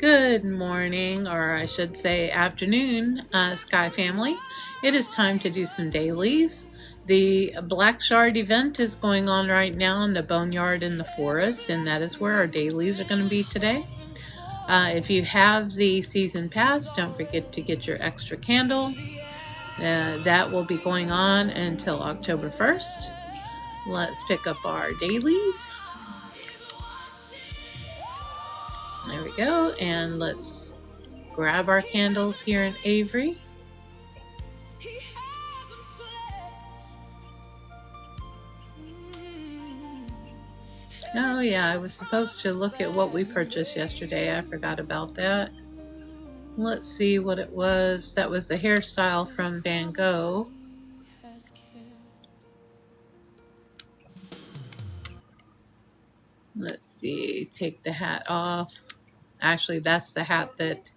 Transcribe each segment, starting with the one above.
Good morning, or I should say afternoon, Sky family. It is time to do some dailies. The Black Shard event is going on right now in the Boneyard in the Forest, and that is where our dailies are going to be today. If you have the season pass, don't forget to get your extra candle. That will be going on until October 1st. Let's pick up our dailies. There we go, and let's grab our candles here in Avery. Oh yeah, I was supposed to look at what we purchased yesterday. I forgot about that. Let's see what it was. That was the hairstyle from Van Gogh. Let's see, take the hat off. Actually, that's the hat that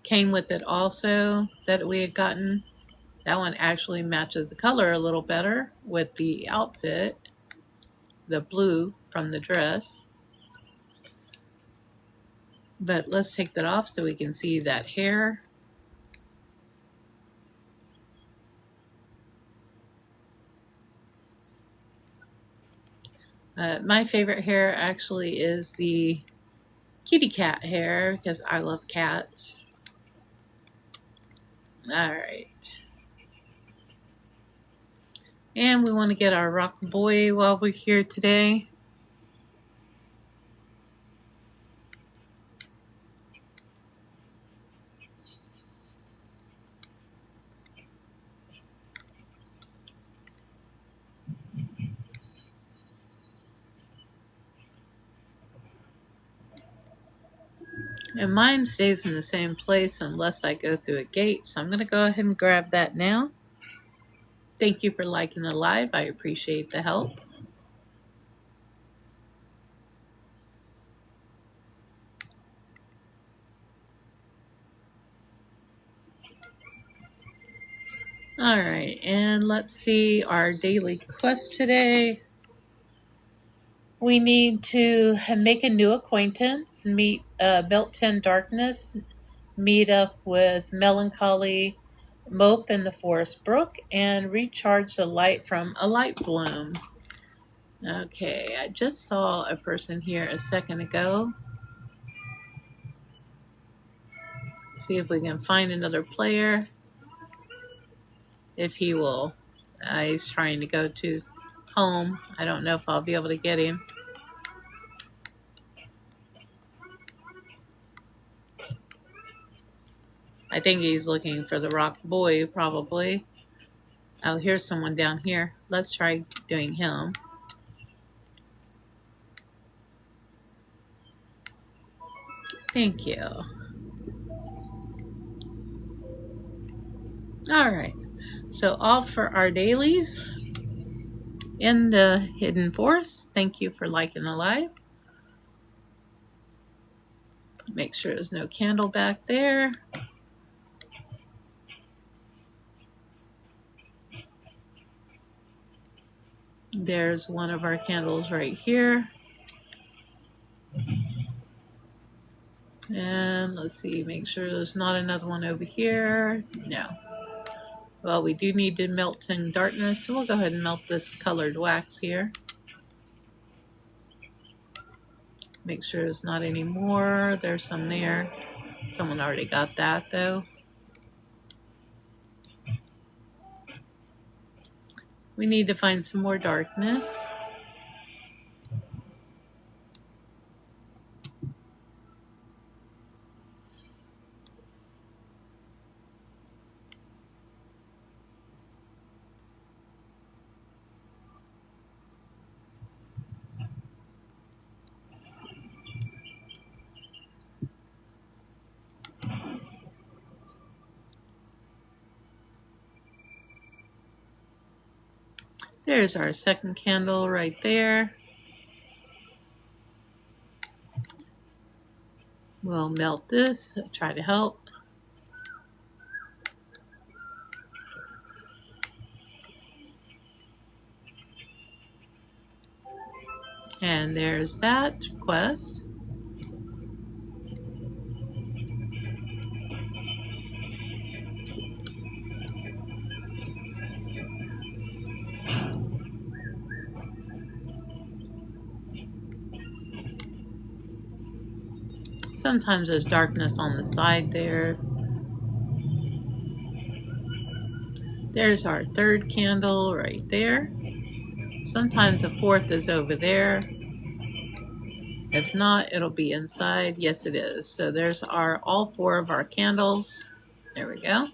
came with it also that we had gotten. That one actually matches the color a little better with the outfit, the blue from the dress. But let's take that off so we can see that hair. My favorite hair actually is the kitty cat hair because I love cats. All right. And we want to get our rock boy while we're here today. And mine stays in the same place unless I go through a gate. So I'm going to go ahead and grab that now. Thank you for liking the live. I appreciate the help. All right, and let's see our daily quest today. We need to make a new acquaintance, meet Built-in Darkness, meet up with Melancholy, mope in the forest brook, and recharge the light from a light bloom. Okay, I just saw a person here a second ago. See if we can find another player. If he will. He's trying to go to home. I don't know if I'll be able to get him. I think he's looking for the rock boy, probably. Oh, here's someone down here. Let's try doing him. Thank you. All right. So off for our dailies in the Hidden Forest. Thank you for liking the live. Make sure there's no candle back there. There's one of our candles right here. And let's see, make sure there's not another one over here. No. Well, we do need to melt in darkness, so we'll go ahead and melt this colored wax here. Make sure there's not any more. There's some there. Someone already got that, though. We need to find some more darkness. There's our second candle right there. We'll melt this, try to help. And there's that quest. Sometimes there's darkness on the side there. There's our third candle right there. Sometimes the fourth is over there. If not, it'll be inside. Yes, it is. So there's all four of our candles. There we go.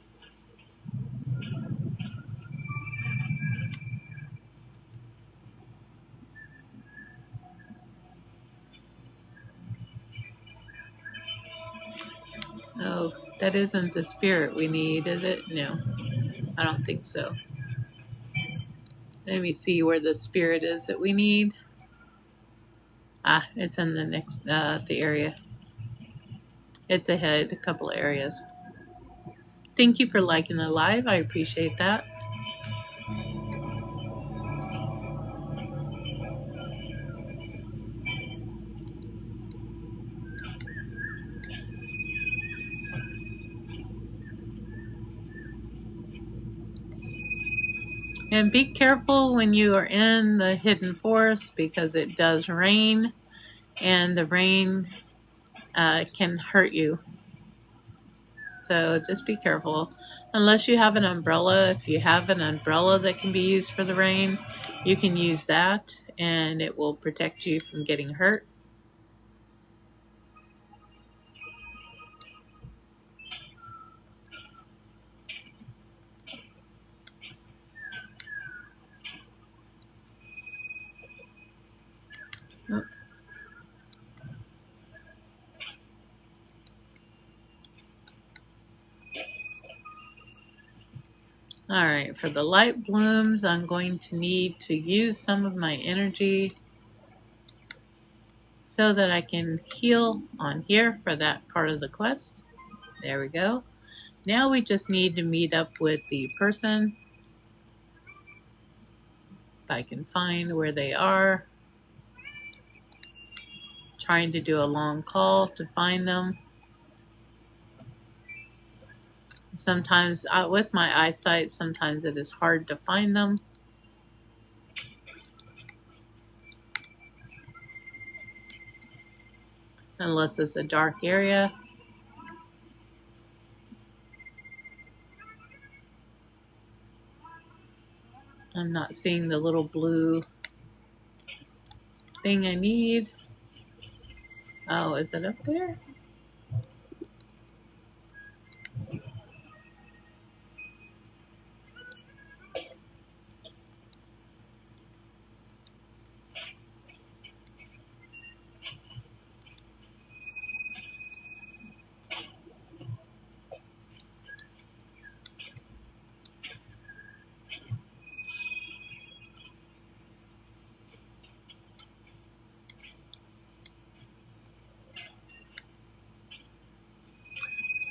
Oh, that isn't the spirit we need, is it? No, I don't think so. Let me see where the spirit is that we need. Ah, it's in the next, the area. It's ahead, a couple of areas. Thank you for liking the live. I appreciate that. And be careful when you are in the hidden forest because it does rain, and the rain can hurt you. So just be careful. Unless you have an umbrella, if you have an umbrella that can be used for the rain, you can use that and it will protect you from getting hurt. Oh. All right, for the light blooms, I'm going to need to use some of my energy so that I can heal on here for that part of the quest. There we go. Now we just need to meet up with the person. If I can find where they are. Trying to do a long call to find them. Sometimes with my eyesight, sometimes it is hard to find them. Unless it's a dark area. I'm not seeing the little blue thing I need. Oh, is it up there?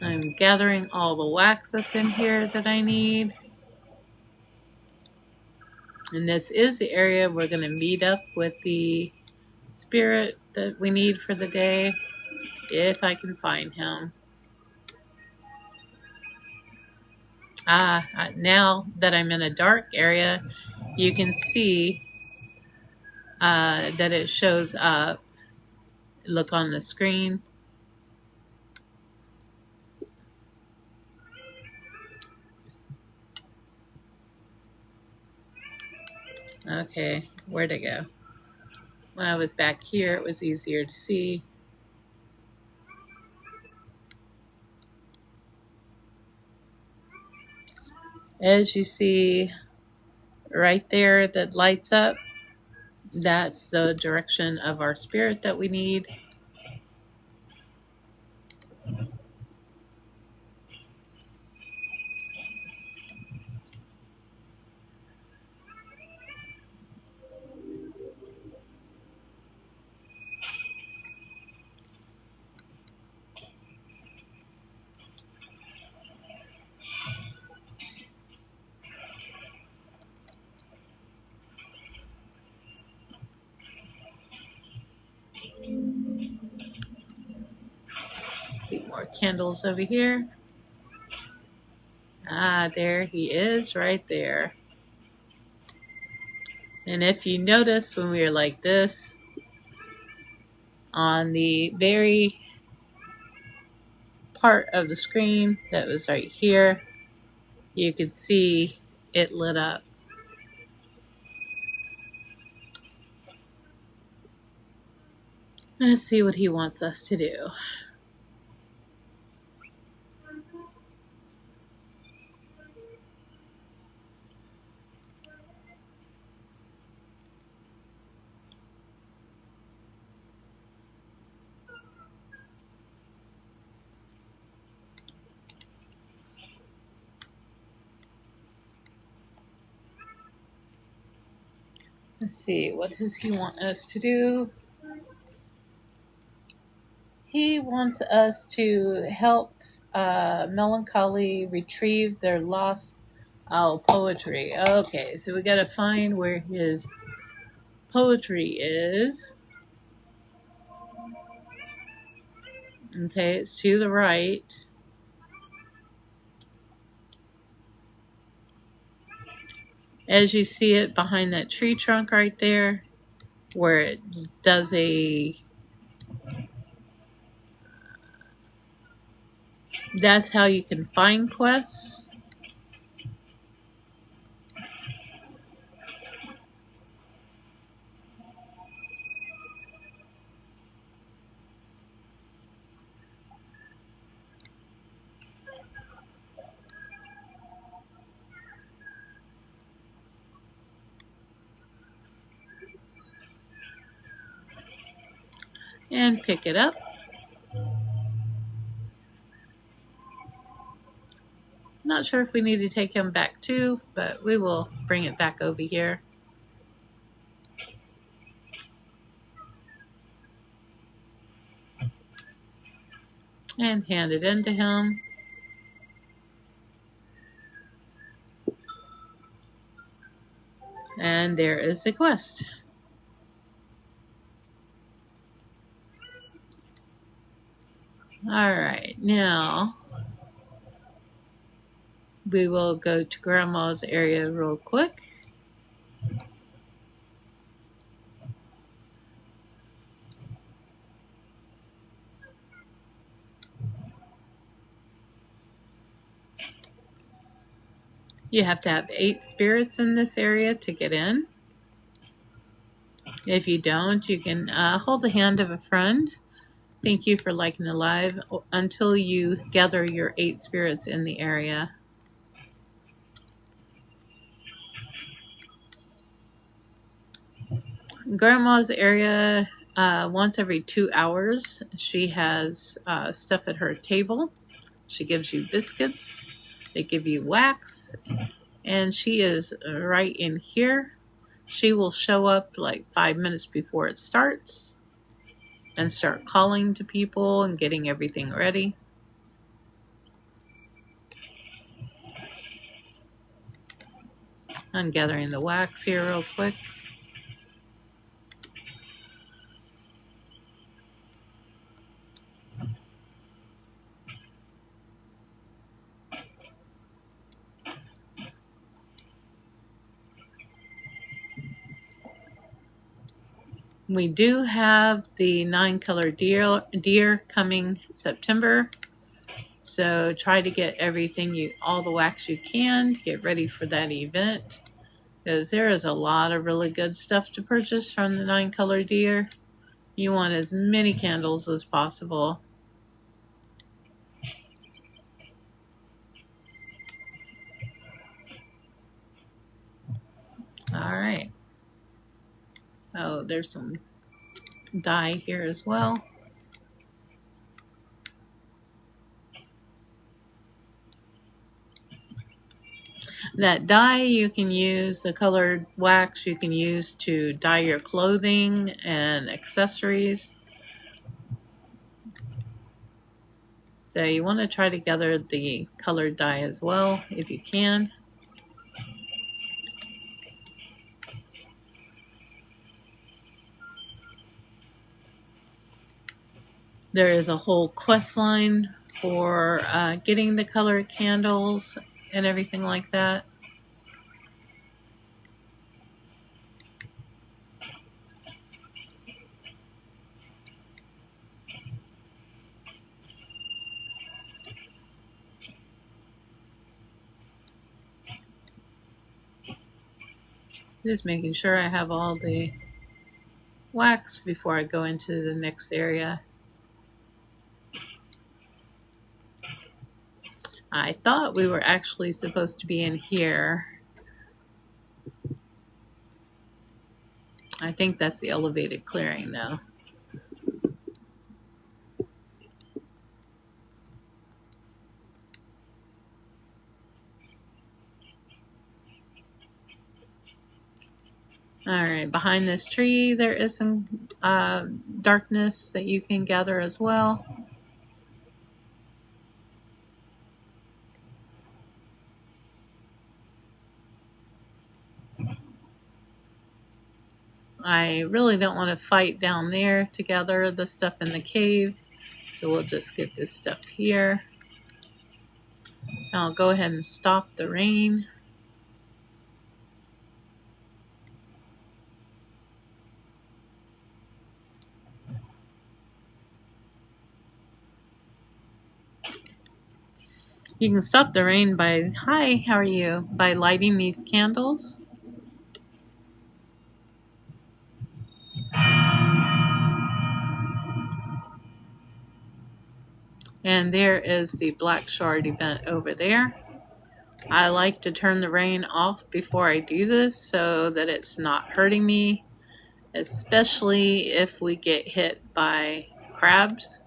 I'm gathering all the wax that's in here that I need. And this is the area we're going to meet up with the spirit that we need for the day, if I can find him. Now that I'm in a dark area, you can see that it shows up. Look on the screen. Okay, where'd it go? When I was back here, it was easier to see. As you see right there that lights up, that's the direction of our spirit that we need. See more candles over here. There he is right there. And if you notice when we are like this, on the very part of the screen that was right here, you could see it lit up. Let's see what he wants us to do. Let's see, what does he want us to do? He wants us to help Melancholy retrieve their lost poetry. Okay, so we gotta find where his poetry is. Okay, it's to the right. As you see it behind that tree trunk right there, where it does that's how you can find quests. And pick it up. Not sure if we need to take him back too, but we will bring it back over here. And hand it in to him. And there is the quest. Alright, now we will go to Grandma's area real quick. You have to have 8 spirits in this area to get in. If you don't, you can hold the hand of a friend. Thank you for liking the live until you gather your 8 spirits in the area. Grandma's area, once every 2 hours, she has stuff at her table. She gives you biscuits. They give you wax. And she is right in here. She will show up like 5 minutes before it starts and start calling to people and getting everything ready. I'm gathering the wax here real quick. We do have the 9-color deer coming September. So try to get all the wax you can to get ready for that event. Because there is a lot of really good stuff to purchase from the 9-color deer. You want as many candles as possible. Alright. Oh, there's some dye here as well. That dye you can use, the colored wax you can use to dye your clothing and accessories. So you want to try to gather the colored dye as well if you can. There is a whole quest line for getting the colored candles and everything like that. Just making sure I have all the wax before I go into the next area. I thought we were actually supposed to be in here. I think that's the elevated clearing though. Alright, behind this tree there is some darkness that you can gather as well. I really don't want to fight down there to gather the stuff in the cave, so we'll just get this stuff here. I'll go ahead and stop the rain. You can stop the rain by, hi, how are you? By lighting these candles. And there is the Black Shard event over there. I like to turn the rain off before I do this so that it's not hurting me, especially if we get hit by crabs.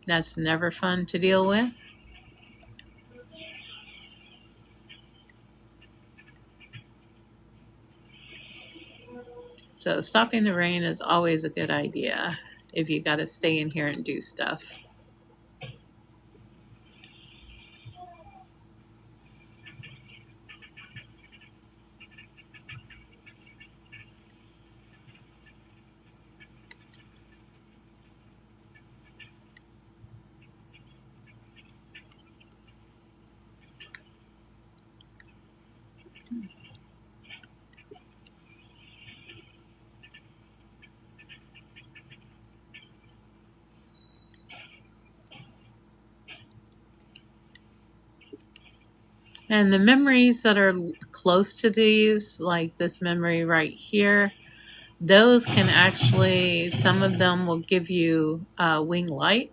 That's never fun to deal with. So stopping the rain is always a good idea if you got to stay in here and do stuff. And the memories that are close to these, like this memory right here, those can actually, some of them will give you wing light.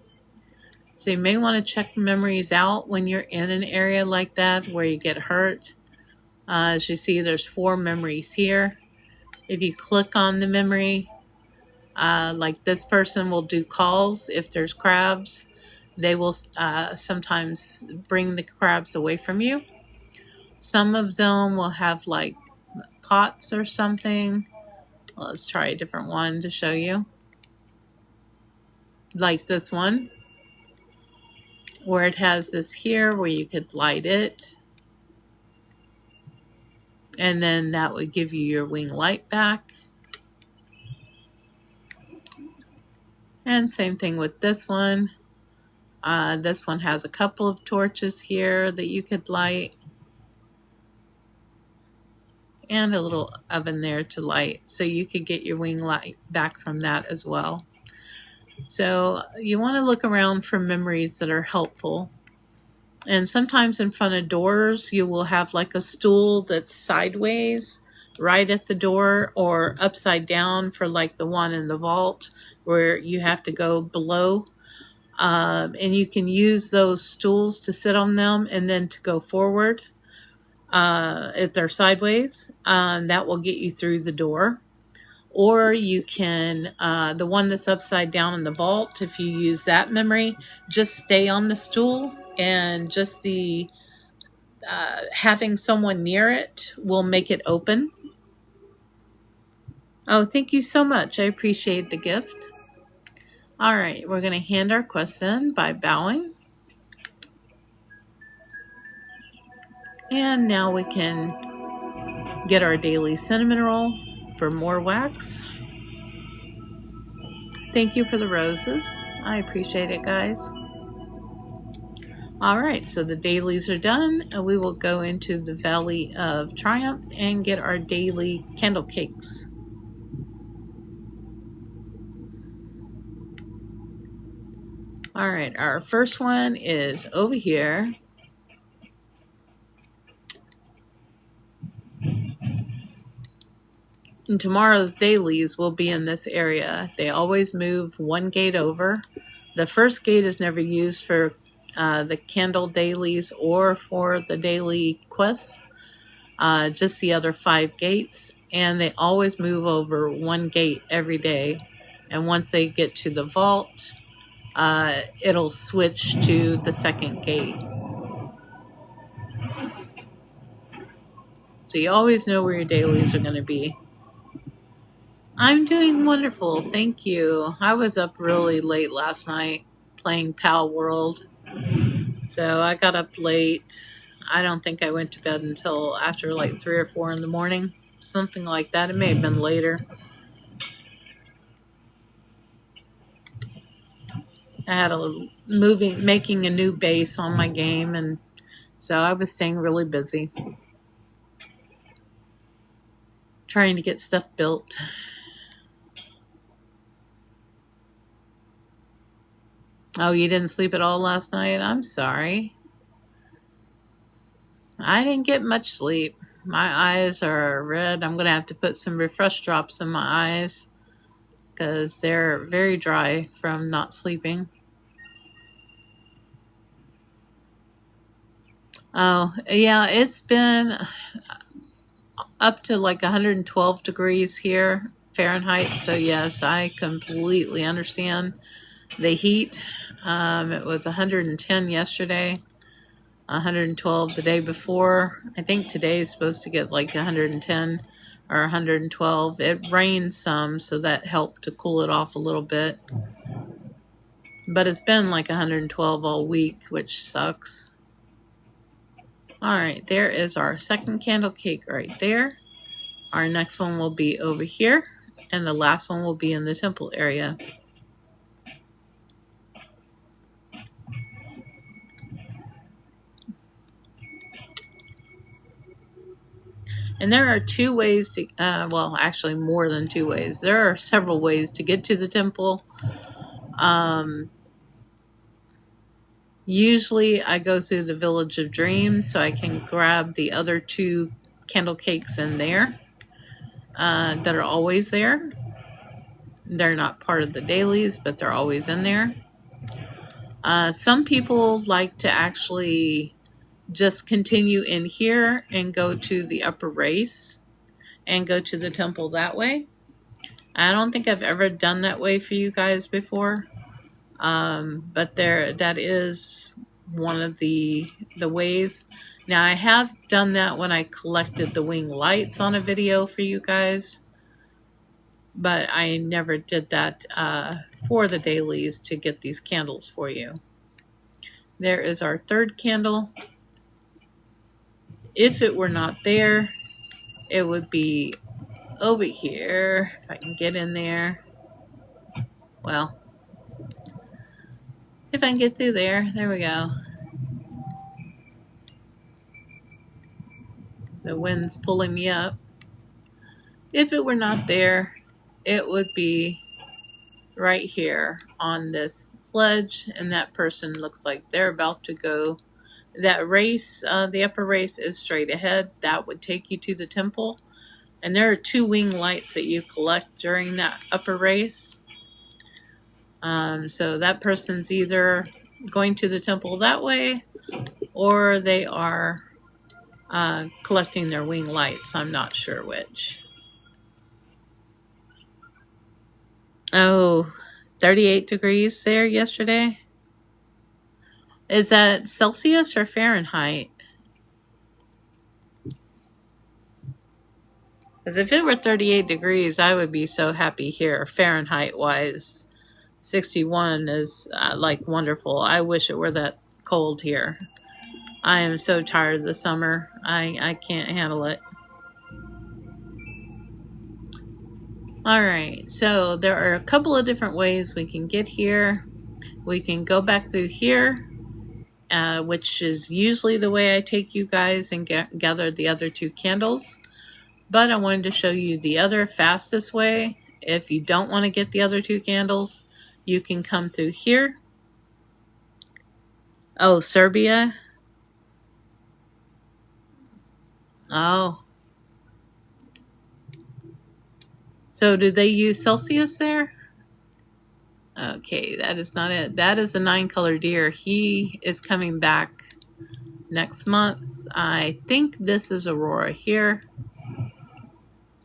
So you may want to check memories out when you're in an area like that where you get hurt. As you see, there's 4 memories here. If you click on the memory, like this person will do calls if there's crabs. They will sometimes bring the crabs away from you. Some of them will have like pots or something. Well, let's try a different one to show you. Like this one, where it has this here where you could light it. And then that would give you your wing light back. And same thing with this one. This one has a couple of torches here that you could light. And a little oven there to light. So you could get your wing light back from that as well. So you want to look around for memories that are helpful. And sometimes in front of doors, you will have like a stool that's sideways right at the door, or upside down for like the one in the vault where you have to go below. And you can use those stools to sit on them and then to go forward. If they're sideways, that will get you through the door. Or you can, the one that's upside down in the vault, if you use that memory, just stay on the stool, and just the having someone near it will make it open. Oh, thank you so much. I appreciate the gift. All right, we're going to hand our quest in by bowing. And now we can get our daily cinnamon roll for more wax. Thank you for the roses. I appreciate it, guys. All right, so the dailies are done, and we will go into the Valley of Triumph and get our daily candle cakes. All right, our first one is over here. And tomorrow's dailies will be in this area. They always move one gate over. The first gate is never used for the candle dailies or for the daily quests, just the other 5 gates. And they always move over one gate every day. And once they get to the vault, it'll switch to the second gate. So you always know where your dailies are going to be. I'm doing wonderful, thank you. I was up really late last night playing Pal World. So I got up late. I don't think I went to bed until after like 3 or 4 in the morning. Something like that. It may have been later. I had making a new base on my game, and so I was staying really busy. Trying to get stuff built. Oh, you didn't sleep at all last night? I'm sorry. I didn't get much sleep. My eyes are red. I'm going to have to put some refresh drops in my eyes because they're very dry from not sleeping. Oh, yeah, it's been up to like 112 degrees here, Fahrenheit. So yes, I completely understand the heat. It was 110 yesterday, 112 the day before. I think today is supposed to get like 110 or 112. It rained some, so that helped to cool it off a little bit. But it's been like 112 all week, which sucks. All right, there is our second candle cake right there. Our next one will be over here, and the last one will be in the temple area. And there are 2 ways to, well, actually more than 2 ways. There are several ways to get to the temple. Usually I go through the Village of Dreams so I can grab the other 2 candle cakes in there that are always there. They're not part of the dailies, but they're always in there. Some people like to actually just continue in here and go to the upper race and go to the temple that way. I don't think I've ever done that way for you guys before, but that is one of the ways. Now I have done that when I collected the wing lights on a video for you guys, but I never did that for the dailies to get these candles for you. There is our third candle. If it were not there, it would be over here. If I can get in there. Well, if I can get through there. There we go. The wind's pulling me up. If it were not there, it would be right here on this ledge, and that person looks like they're about to go. That race, the upper race is straight ahead. That would take you to the temple. And there are 2 wing lights that you collect during that upper race. So that person's either going to the temple that way, or they are collecting their wing lights. I'm not sure which. Oh, 38 degrees there yesterday. Is that Celsius or Fahrenheit? Because if it were 38 degrees, I would be so happy here. Fahrenheit-wise, 61 is like wonderful. I wish it were that cold here. I am so tired of the summer. I can't handle it. All right, so there are a couple of different ways we can get here. We can go back through here, which is usually the way I take you guys and gather the other 2 candles. But I wanted to show you the other fastest way. If you don't want to get the other 2 candles, you can come through here. Oh, Serbia. Oh. So do they use Celsius there? Okay, that is not it. That is the 9-color deer. He is coming back next month. I think this is Aurora here.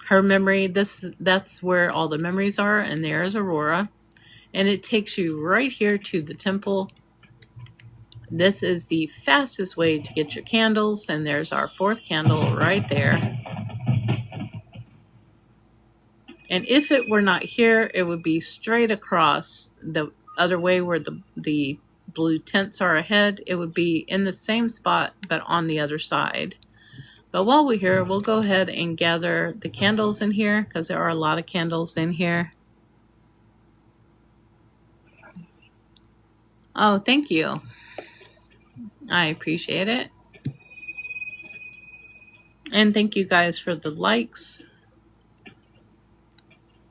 Her memory, that's where all the memories are, and there's Aurora. And it takes you right here to the temple. This is the fastest way to get your candles, and there's our 4th candle right there. And if it were not here, it would be straight across the other way where the blue tents are ahead. It would be in the same spot, but on the other side. But while we're here, we'll go ahead and gather the candles in here because there are a lot of candles in here. Oh, thank you. I appreciate it. And thank you guys for the likes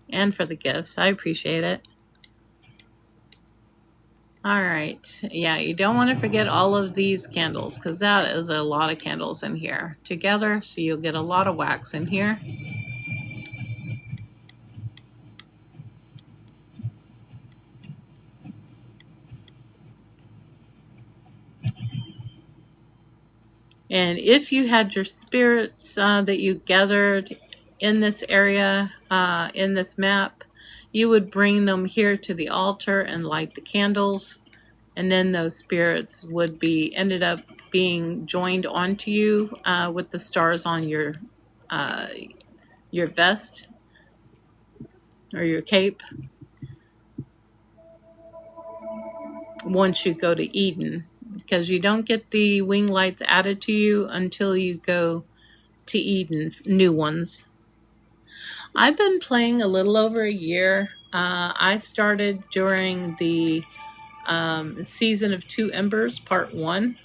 and for the gifts. I appreciate it. All right. Yeah, you don't want to forget all of these candles because that is a lot of candles in here together. So you'll get a lot of wax in here. And if you had your spirits that you gathered in this area, in this map, you would bring them here to the altar and light the candles. And then those spirits would be ended up being joined onto you with the stars on your vest or your cape once you go to Eden, because you don't get the wing lights added to you until you go to Eden, new ones. I've been playing a little over a year. I started during the Season of Two Embers, Part 1.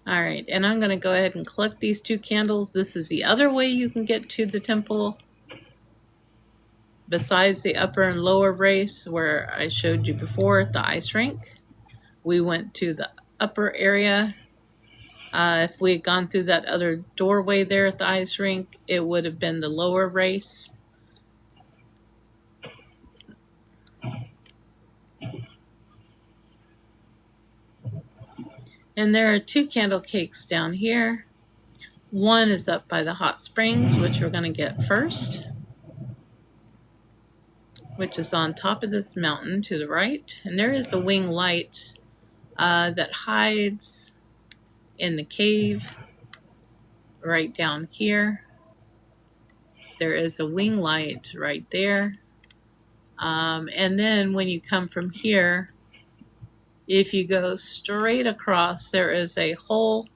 All right, and I'm going to go ahead and collect these 2 candles. This is the other way you can get to the temple. Besides the upper and lower race where I showed you before at the ice rink, we went to the upper area. If we had gone through that other doorway there at the ice rink, it would have been the lower race. And there are 2 candle cakes down here. One is up by the hot springs, which we're going to get first, which is on top of this mountain to the right. And there is a wing light that hides in the cave right down here. There is a wing light right there. And then when you come from here, if you go straight across, there is a hole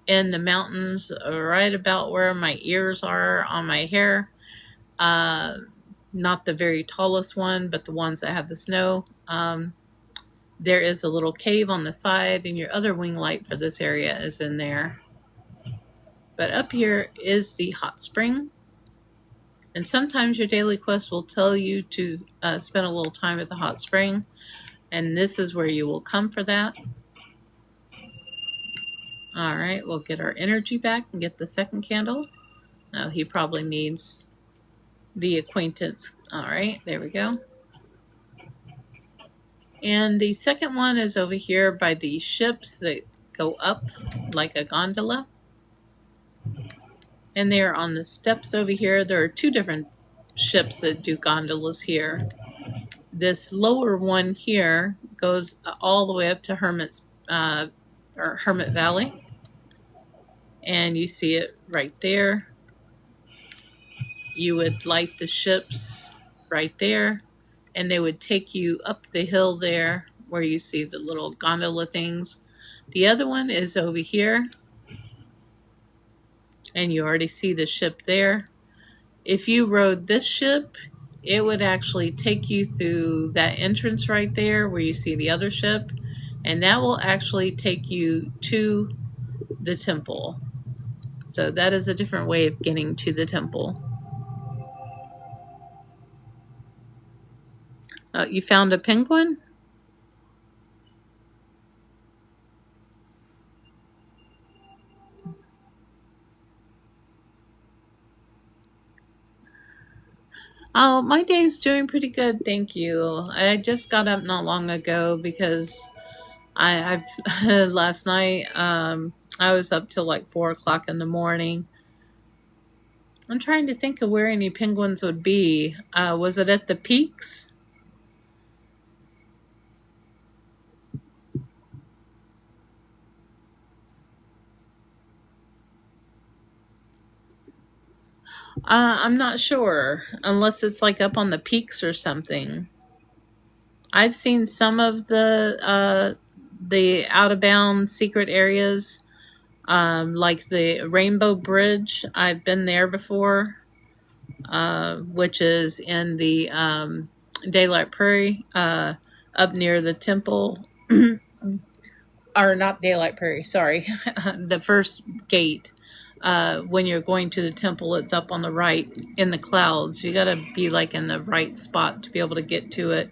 in the mountains right about where my ears are on my hair. Not the very tallest one, but the ones that have the snow. There is a little cave on the side, and your other wing light for this area is in there. But up here is the hot spring. And sometimes your daily quest will tell you to spend a little time at the hot spring. And this is where you will come for that. All right, we'll get our energy back and get the second candle. Oh, he probably needs the acquaintance. All right, there we go. And the second one is over here by the ships that go up like a gondola. And they're on the steps over here. There are 2 different ships that do gondolas here. This lower one here goes all the way up to Hermit Valley. And you see it right there. You would light the ships right there, and they would take you up the hill there where you see the little gondola things. The other one is over here, and you already see the ship there. If you rode this ship, it would actually take you through that entrance right there where you see the other ship, and that will actually take you to the temple. So that is a different way of getting to the temple. You found a penguin? Oh, my day's doing pretty good, thank you. I just got up not long ago because I've last night I was up till like 4 o'clock in the morning. I'm trying to think of where any penguins would be. Was it at the peaks? I'm not sure, unless it's like up on the peaks or something. I've seen some of the out of bounds secret areas, like the Rainbow Bridge. I've been there before, which is in the Daylight Prairie, up near the temple, or not Daylight Prairie. Sorry, the first gate. When you're going to the temple, it's up on the right in the clouds. You got to be like in the right spot to be able to get to it.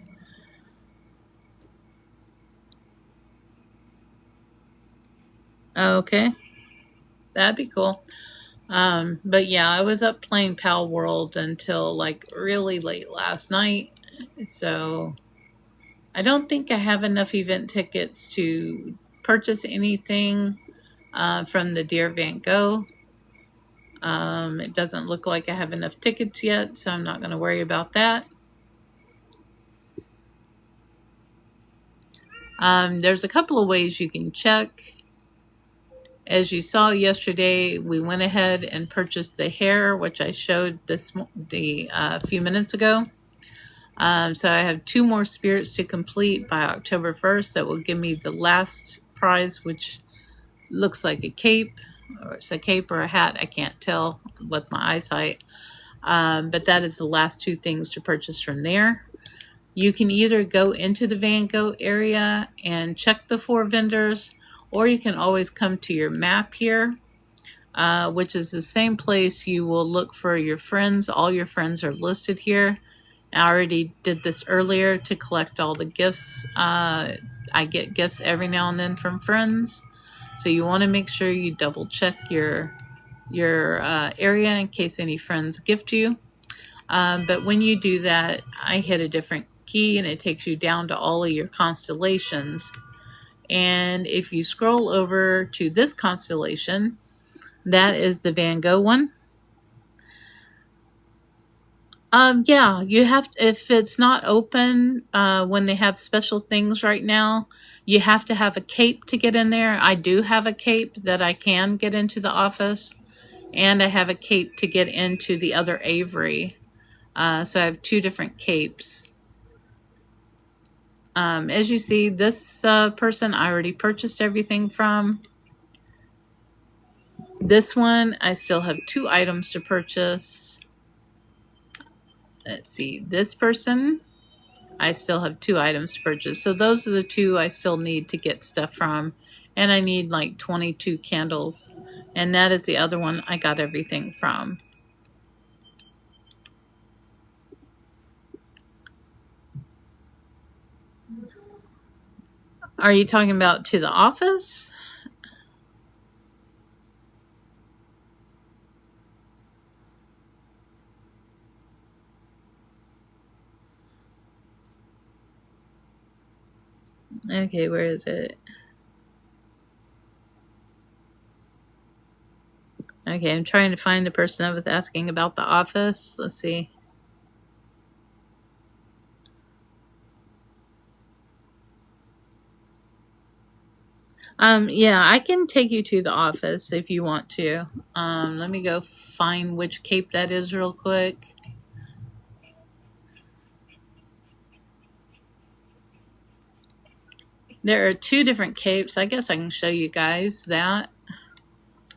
Okay, that'd be cool. But yeah, I was up playing Pal World until like really late last night. So I don't think I have enough event tickets to purchase anything from the Dear Van Gogh. It doesn't look like I have enough tickets yet, so I'm not going to worry about that. There's a couple of ways you can check. As you saw yesterday, we went ahead and purchased the hair, which I showed a few minutes ago. So I have 2 more spirits to complete by October 1st. That will give me the last prize, which looks like a cape, or it's a cape or a hat. I can't tell with my eyesight. But that is the last 2 things to purchase from there. You can either go into the Van Gogh area and check the 4 vendors, or you can always come to your map here, which is the same place you will look for your friends. All your friends are listed here. I already did this earlier to collect all the gifts. I get gifts every now and then from friends, so you want to make sure you double check your area in case any friends gift you. But when you do that, I hit a different key and it takes you down to all of your constellations. And if you scroll over to this constellation, that is the Van Gogh one. Yeah, you have if it's not open when they have special things right now, you have to have a cape to get in there. I do have a cape that I can get into the office, and I have a cape to get into the other Avery. So I have 2 different capes. As you see, this person I already purchased everything from. This one, I still have 2 items to purchase. Let's see, this person, I still have 2 items to purchase. So those are the 2 I still need to get stuff from. And I need like 22 candles. And that is the other one I got everything from. Are you talking about to the office? Okay, where is it? Okay, I'm trying to find the person I was asking about the office. Let's see. Yeah, I can take you to the office if you want to. Let me go find which cape that is real quick. There are 2 different capes. I guess I can show you guys that.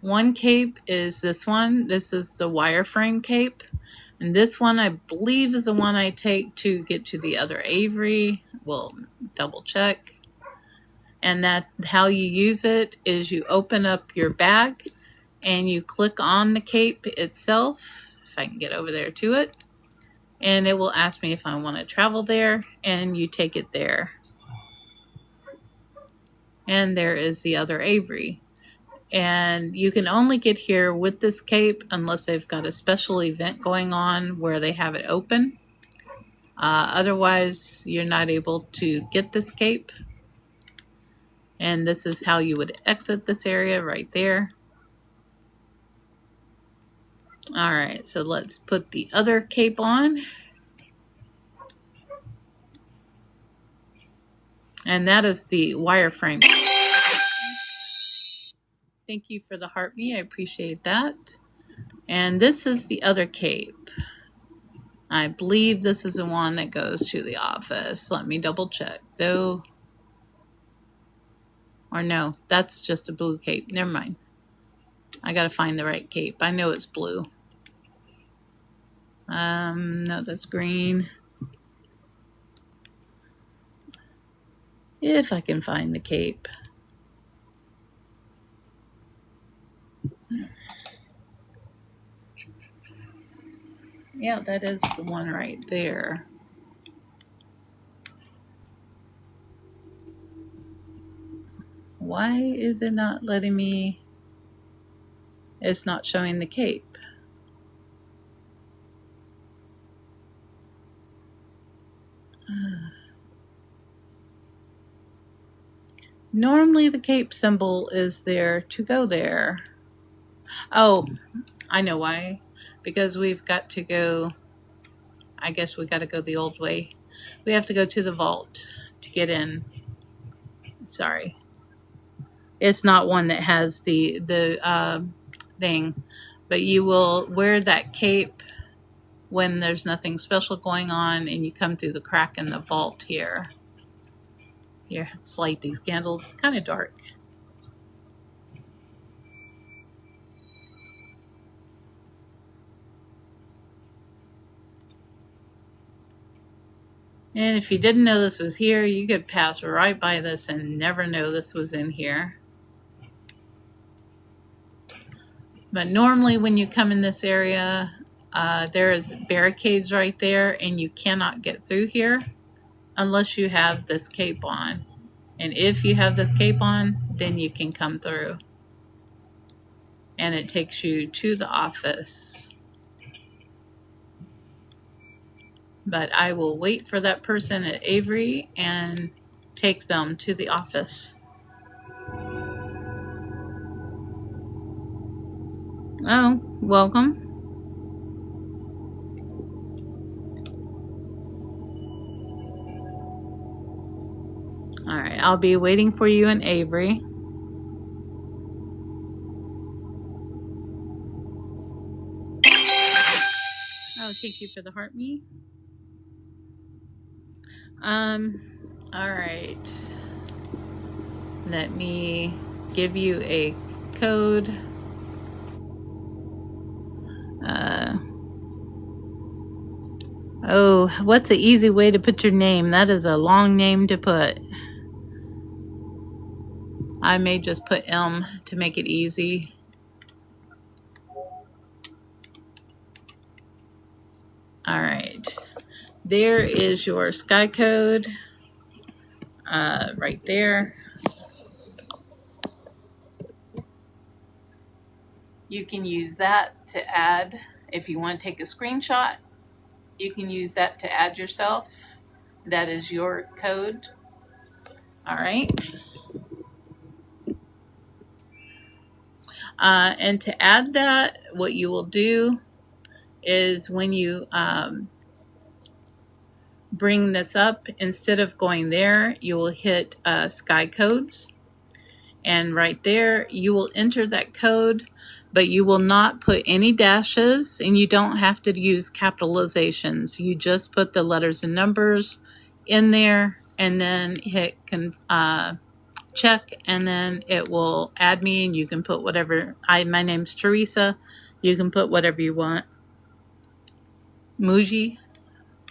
One cape is this one. This is the wireframe cape. And this one, I believe, is the one I take to get to the other Avery. We'll double check. And that how you use it is you open up your bag and you click on the cape itself, if I can get over there to it, and it will ask me if I want to travel there, and you take it there. And there is the other Avery. And you can only get here with this cape unless they've got a special event going on where they have it open. Otherwise, you're not able to get this cape. And this is how you would exit this area right there. All right, so let's put the other cape on. And that is the wireframe. Thank you for the heartbeat. I appreciate that. And this is the other cape. I believe this is the one that goes to the office. Let me double check though. Or no, that's just a blue cape. Never mind. I gotta find the right cape. I know it's blue. No, that's green. If I can find the cape. Yeah, that is the one right there. Why is it not letting me? It's not showing the cape. Normally the cape symbol is there to go there. Oh, I know why. Because we've got to go, I guess we got to go the old way. We have to go to the vault to get in. Sorry. It's not one that has the thing. But you will wear that cape when there's nothing special going on and you come through the crack in the vault here. Here, let's light these candles. It's kind of dark. And if you didn't know this was here, you could pass right by this and never know this was in here. But normally when you come in this area, there is barricades right there and you cannot get through here unless you have this cape on. And if you have this cape on, then you can come through. And it takes you to the office. But I will wait for that person at Avery and take them to the office. Oh, welcome. All right, I'll be waiting for you in Avery. Oh, thank you for the heart me. All right. Let me give you a code. Oh, what's the easy way to put your name? That is a long name to put. I may just put M to make it easy. All right. There is your Sky code right there. You can use that to add, if you want to take a screenshot, you can use that to add yourself. That is your code. All right. And to add that, what you will do is when you bring this up, instead of going there, you will hit Sky Codes. And right there, you will enter that code, but you will not put any dashes and you don't have to use capitalizations. You just put the letters and numbers in there and then hit check, and then it will add me and you can put whatever. My name's Teresa. You can put whatever you want. Muji.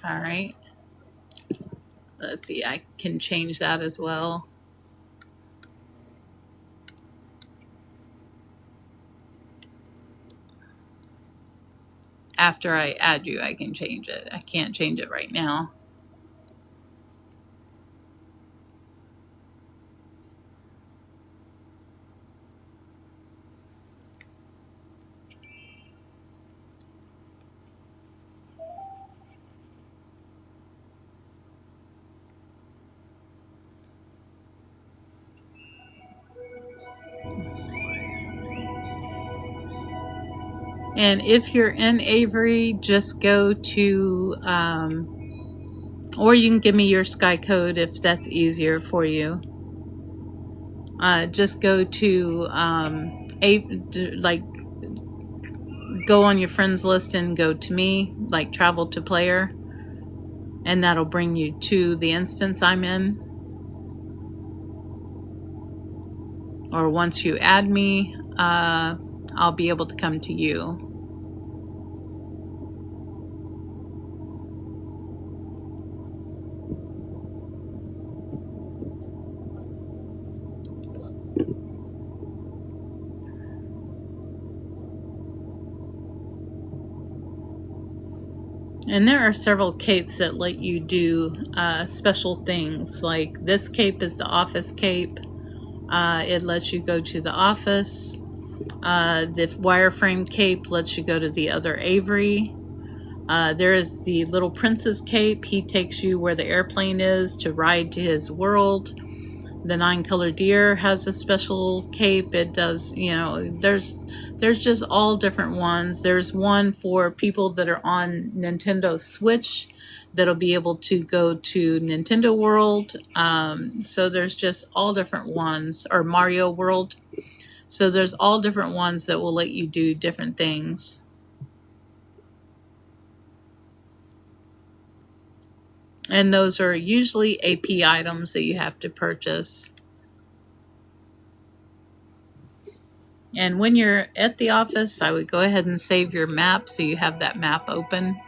All right. Let's see. I can change that as well. After I add you, I can change it. I can't change it right now. And if you're in Avery, just go to, or you can give me your Sky code if that's easier for you. Just go to, like, go on your friends list and go to me, like travel to player, and that'll bring you to the instance I'm in. Or once you add me, I'll be able to come to you. And there are several capes that let you do special things. Like this cape is the office cape. It lets you go to the office. The wireframe cape lets you go to the other Avery. There is the Little Princess cape. He takes you where the airplane is to ride to his world. The 9-Color Deer has a special cape. It does, you know, there's just all different ones. There's one for people that are on Nintendo Switch that'll be able to go to Nintendo World. So there's just all different ones, or Mario World. So there's all different ones that will let you do different things. And those are usually AP items that you have to purchase. And when you're at the office, I would go ahead and save your map so you have that map open.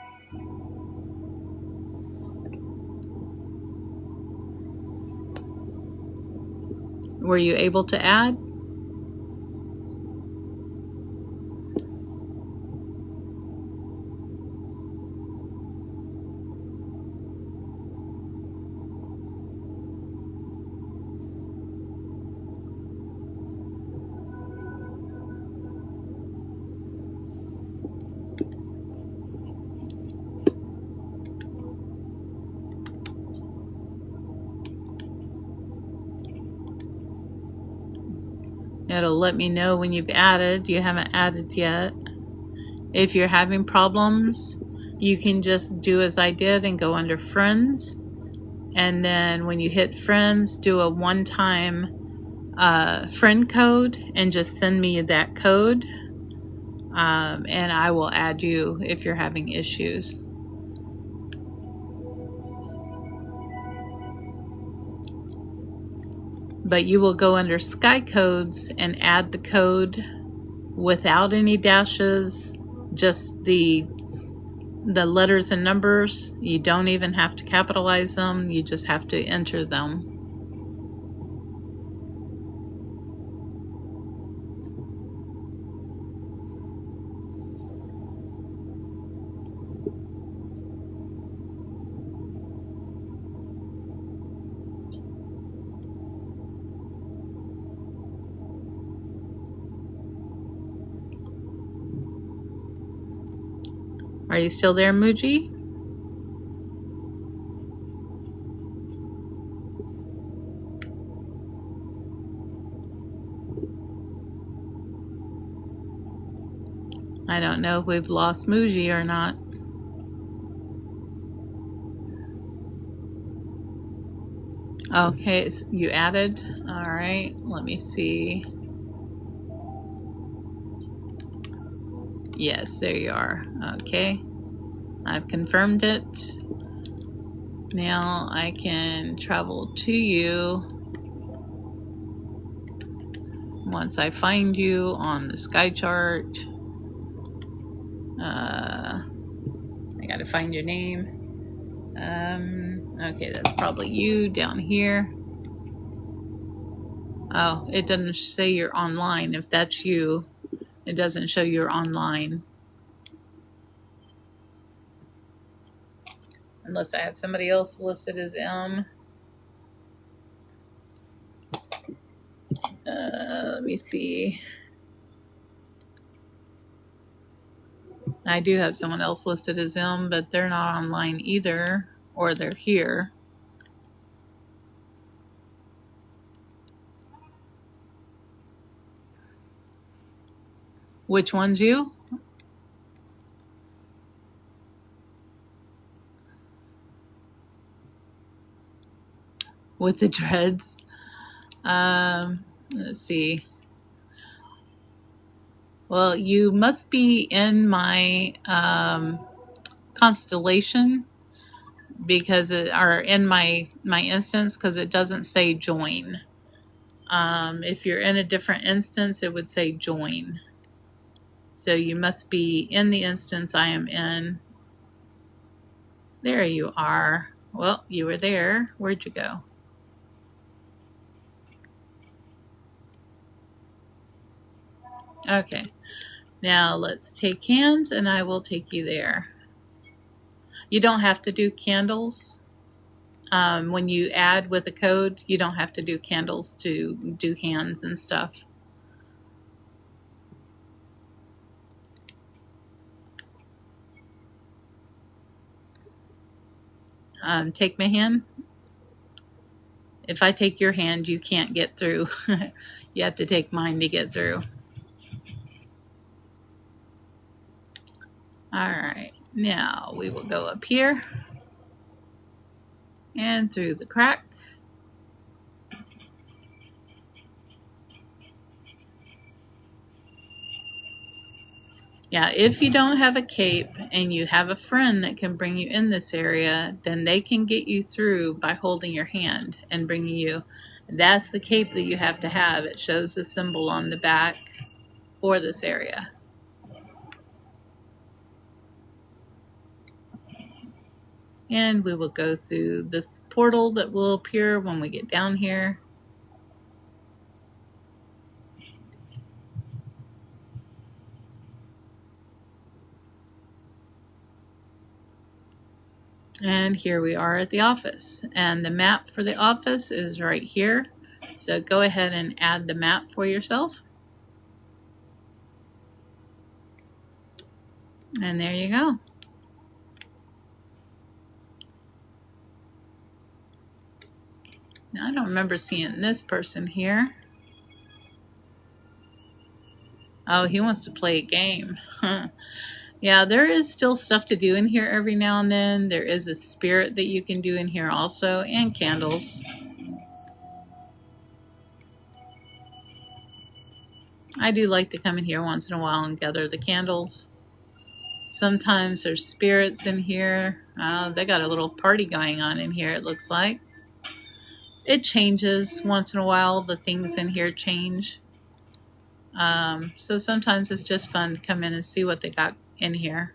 Were you able to add? It'll let me know when you've added. You haven't added yet. If you're having problems, you can just do as I did and go under friends. And then when you hit friends, do a one-time friend code and just send me that code. And I will add you if you're having issues. But you will go under Sky Codes and add the code without any dashes, just the letters and numbers. You don't even have to capitalize them, you just have to enter them. Are you still there, Muji? I don't know if we've lost Muji or not. Okay, so you added. All right, let me see. Yes, there you are. Okay, I've confirmed it. Now I can travel to you once I find you on the sky chart. I gotta find your name. Okay, that's probably you down here. Oh, it doesn't say you're online. If that's you, it doesn't show you're online. Unless I have somebody else listed as M. Let me see. I do have someone else listed as M, but they're not online either, or they're here. Which one's you? with the dreads. Let's see. Well, you must be in my constellation because or in my instance, because it doesn't say join. If you're in a different instance, it would say join. So you must be in the instance I am in. There you are. Well, you were there. Where'd you go? Okay. Now let's take hands and I will take you there. You don't have to do candles. When you add with a code, you don't have to do candles to do hands and stuff. Take my hand. If I take your hand, you can't get through. You have to take mine to get through. All right, now we will go up here and through the crack. Yeah, if you don't have a cape and you have a friend that can bring you in this area, then they can get you through by holding your hand and bringing you. That's the cape that you have to have. It shows the symbol on the back for this area. And we will go through this portal that will appear when we get down here. And here we are at the office. And the map for the office is right here. So go ahead and add the map for yourself. And there you go. Now, I don't remember seeing this person here. Oh, he wants to play a game. Yeah, there is still stuff to do in here every now and then. There is a spirit that you can do in here also, and candles. I do like to come in here once in a while and gather the candles. Sometimes there's spirits in here. They got a little party going on in here, it looks like. It changes once in a while. The things in here change. So sometimes it's just fun to come in and see what they got in here.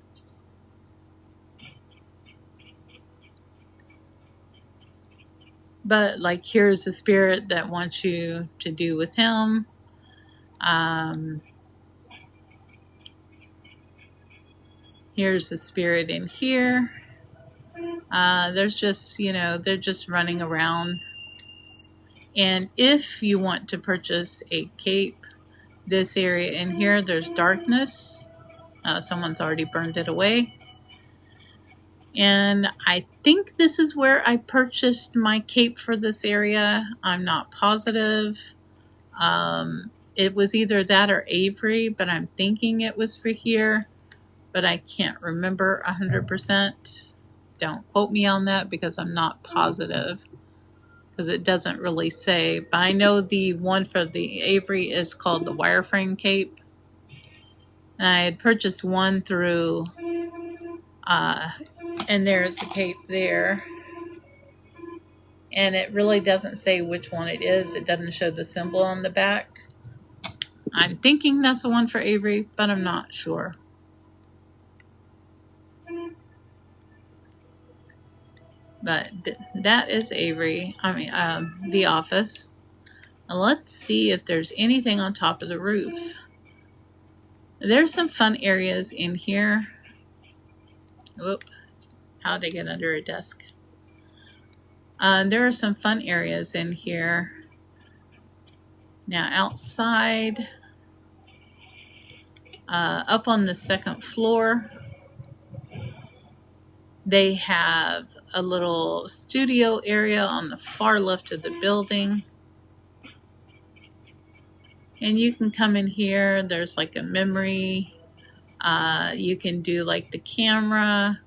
But like, here's the spirit that wants you to do with him. Here's the spirit in here. There's just, they're just running around. And if you want to purchase a cape, this area in here, there's darkness. Someone's already burned it away. And I think this is where I purchased my cape for this area. I'm not positive. It was either that or Avery, but I'm thinking it was for here. But I can't remember 100%. Don't quote me on that because I'm not positive. Because it doesn't really say. But I know the one for the Avery is called the wireframe cape. And I had purchased one through, and there's the cape there. And it really doesn't say which one it is. It doesn't show the symbol on the back. I'm thinking that's the one for Avery, but I'm not sure. But that is Avery. The office. Now let's see if there's anything on top of the roof. There's some fun areas in here. Whoop. How'd I get under a desk? There are some fun areas in here. Now outside, up on the second floor, they have a little studio area on the far left of the building. And you can come in here. There's like a memory. You can do like the camera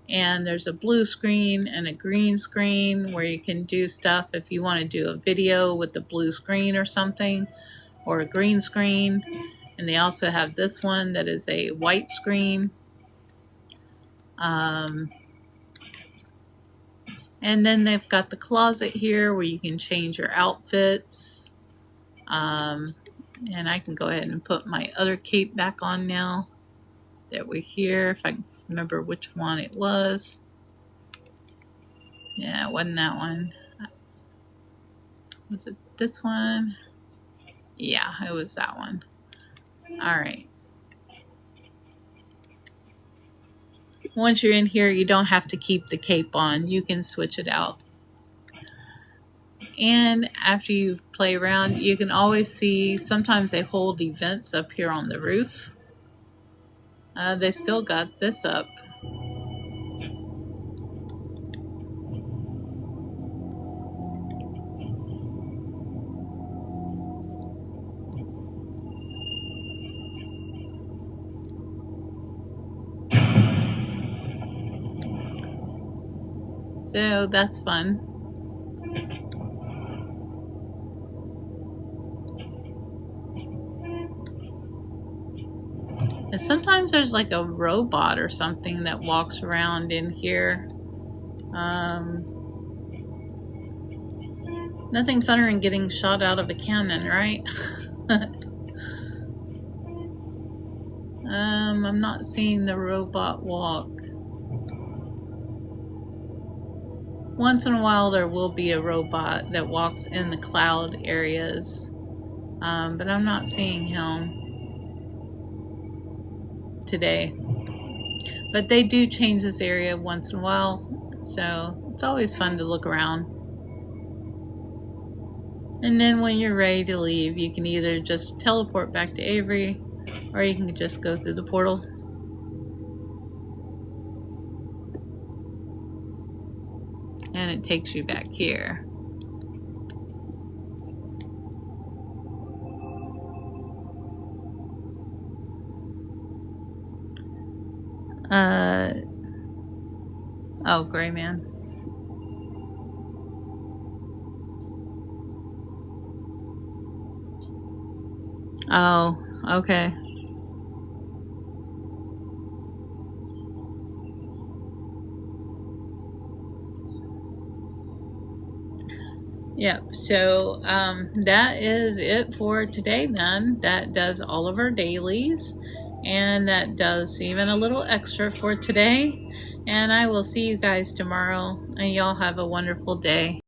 And there's a blue screen and a green screen where you can do stuff if you want to do a video with the blue screen or something, or a green screen. And they also have this one that is a white screen. And then they've got the closet here where you can change your outfits. And I can go ahead and put my other cape back on now that we're here, if I can remember which one it was. Yeah, it wasn't that one. Was it this one? Yeah, it was that one. All right. Once you're in here, you don't have to keep the cape on. You can switch it out. And after you play around, you can always see, sometimes they hold events up here on the roof. They still got this up. So that's fun. And sometimes there's like a robot or something that walks around in here. Nothing funner than getting shot out of a cannon, right? I'm not seeing the robot walk. Once in a while there will be a robot that walks in the cloud areas, but I'm not seeing him today. But they do change this area once in a while, so it's always fun to look around. And then when you're ready to leave, you can either just teleport back to Avery, or you can just go through the portal. And it takes you back here. Oh, Gray Man. Oh, okay. Yep, so that is it for today then. That does all of our dailies, and that does even a little extra for today. And I will see you guys tomorrow, and y'all have a wonderful day.